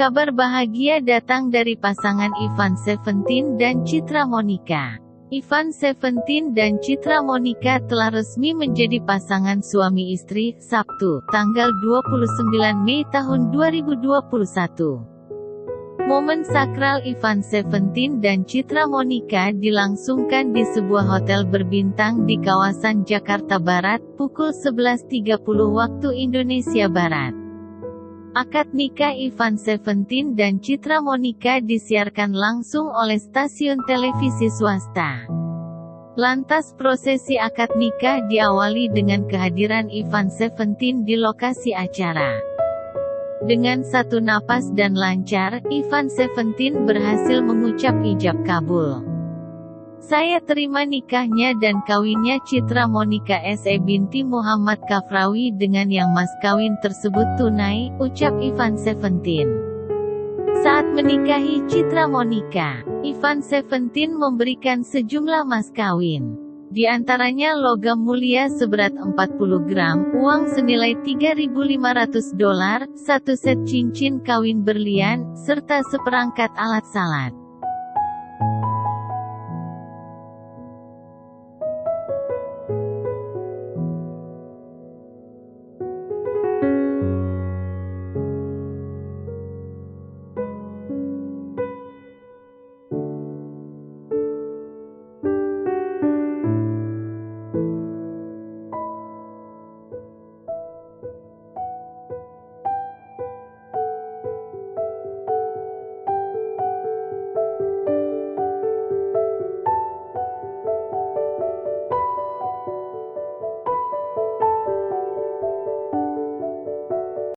Kabar bahagia datang dari pasangan Ivan Seventeen dan Citra Monica. Ivan Seventeen dan Citra Monica telah resmi menjadi pasangan suami istri, Sabtu, tanggal 29 Mei tahun 2021. Momen sakral Ivan Seventeen dan Citra Monica dilangsungkan di sebuah hotel berbintang di kawasan Jakarta Barat, pukul 11.30 waktu Indonesia Barat. Akad nikah Ivan Seventeen dan Citra Monica disiarkan langsung oleh stasiun televisi swasta. Lantas prosesi akad nikah diawali dengan kehadiran Ivan Seventeen di lokasi acara. Dengan satu napas dan lancar, Ivan Seventeen berhasil mengucap ijab kabul. Saya terima nikahnya dan kawinnya Citra Monica S.E. binti Muhammad Kafrawi dengan yang mas kawin tersebut tunai, ucap Ivan Seventeen. Saat menikahi Citra Monica, Ivan Seventeen memberikan sejumlah mas kawin. Di antaranya logam mulia seberat 40 gram, uang senilai $3.500, satu set cincin kawin berlian, serta seperangkat alat salat.